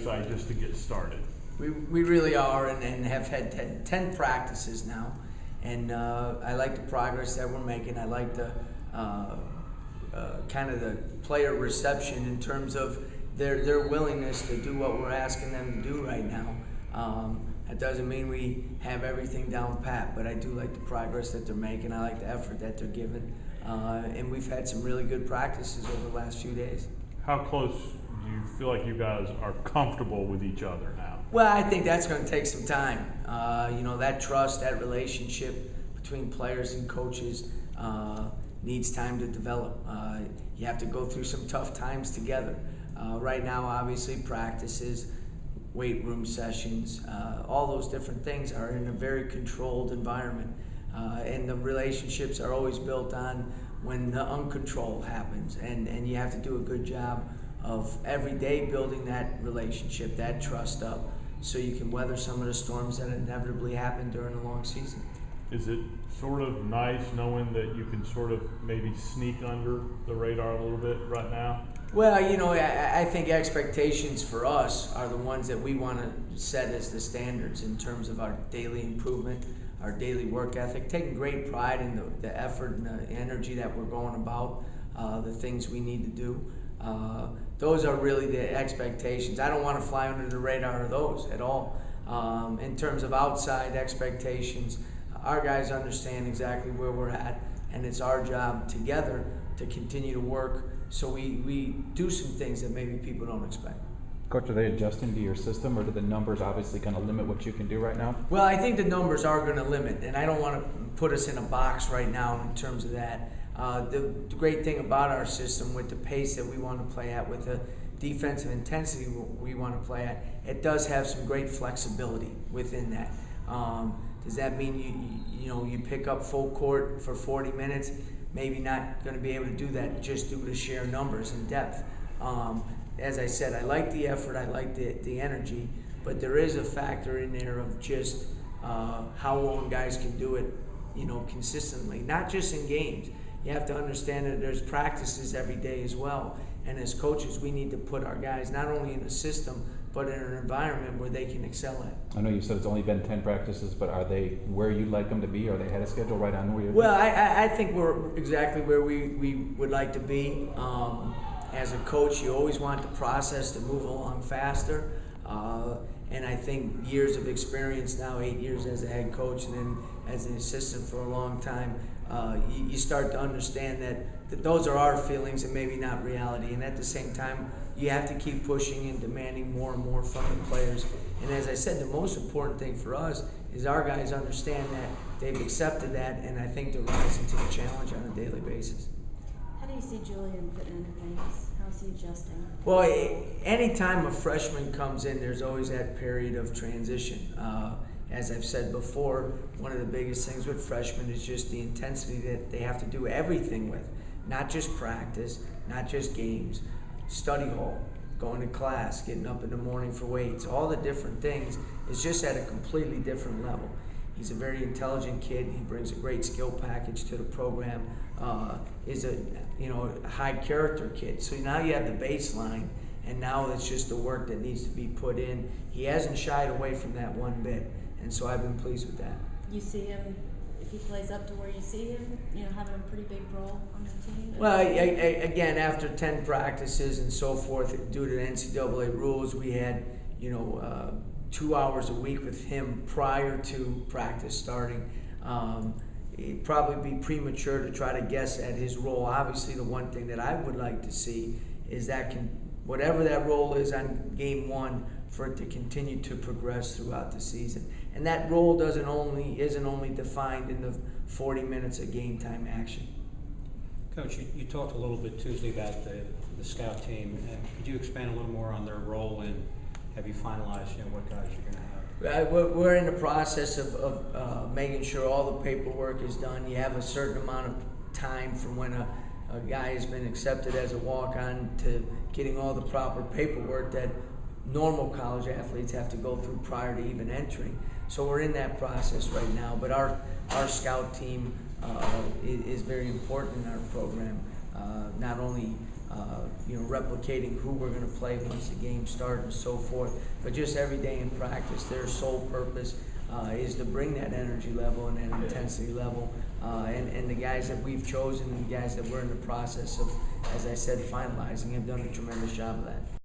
excited just to get started. We really are, and have had 10 practices now, and I like the progress that we're making. I like the kind of the player reception in terms of their willingness to do what we're asking them to do right now. That doesn't mean we have everything down pat, but I do like the progress that they're making. I like the effort that they're giving, and we've had some really good practices over the last few days. How close do you feel like you guys are comfortable with each other now? Well, I think that's going to take some time. That trust, that relationship between players and coaches needs time to develop. You have to go through some tough times together. Right now, obviously, practices, weight room sessions, all those different things are in a very controlled environment. And the relationships are always built on when the uncontrolled happens. And you have to do a good job of every day building that relationship, that trust up, so you can weather some of the storms that inevitably happen during a long season. Is it sort of nice knowing that you can sort of maybe sneak under the radar a little bit right now? Well, I think expectations for us are the ones that we want to set as the standards in terms of our daily improvement, our daily work ethic, taking great pride in the effort and the energy that we're going about, the things we need to do. Those are really the expectations. I don't want to fly under the radar of those at all. In terms of outside expectations, our guys understand exactly where we're at, and it's our job together to continue to work so we do some things that maybe people don't expect. Coach, are they adjusting to your system, or do the numbers obviously kind of limit what you can do right now? Well, I think the numbers are going to limit, and I don't want to put us in a box right now in terms of that. The great thing about our system, with the pace that we want to play at, with the defensive intensity we want to play at, it does have some great flexibility within that. Does that mean you pick up full court for 40 minutes? Maybe not going to be able to do that just due to sheer numbers and depth. As I said, I like the effort, I like the energy, but there is a factor in there of just how long guys can do it, consistently, not just in games. You have to understand that there's practices every day as well. And as coaches, we need to put our guys not only in a system, but in an environment where they can excel at. I know you said it's only been 10 practices, but are they where you'd like them to be? Are they ahead of schedule, right on where you're? Well, I think we're exactly where we would like to be. As a coach, you always want the process to move along faster. And I think years of experience now, 8 years as a head coach and then as an assistant for a long time, you start to understand that those are our feelings and maybe not reality. And at the same time, you have to keep pushing and demanding more and more from the players. And as I said, the most important thing for us is our guys understand that they've accepted that, and I think they're rising to the challenge on a daily basis. How do you see Julian fitting into things? How is he adjusting? Well, anytime a freshman comes in, there's always that period of transition. As I've said before, one of the biggest things with freshmen is just the intensity that they have to do everything with. Not just practice, not just games, study hall, going to class, getting up in the morning for weights, all the different things is just at a completely different level. He's a very intelligent kid. He brings a great skill package to the program. Is a high character kid. So now you have the baseline, and now it's just the work that needs to be put in. He hasn't shied away from that one bit, and so I've been pleased with that. You see him, if he plays up to where you see him, having a pretty big role on the team? Well, again, after 10 practices and so forth, due to the NCAA rules, we had 2 hours a week with him prior to practice starting. It'd probably be premature to try to guess at his role. Obviously, the one thing that I would like to see is that whatever that role is on game one, for it to continue to progress throughout the season. And that role isn't only defined in the 40 minutes of game time action. Coach, you talked a little bit Tuesday about the scout team. Could you expand a little more on their role, and have you finalized what guys you're going to have? We're in the process of making sure all the paperwork is done. You have a certain amount of time from when a guy has been accepted as a walk-on to getting all the proper paperwork that normal college athletes have to go through prior to even entering. So we're in that process right now. But our scout team is very important in our program. Not only replicating who we're going to play once the game starts and so forth. But just every day in practice, their sole purpose is to bring that energy level and that intensity level. And the guys that we've chosen and the guys that we're in the process of, as I said, finalizing have done a tremendous job of that.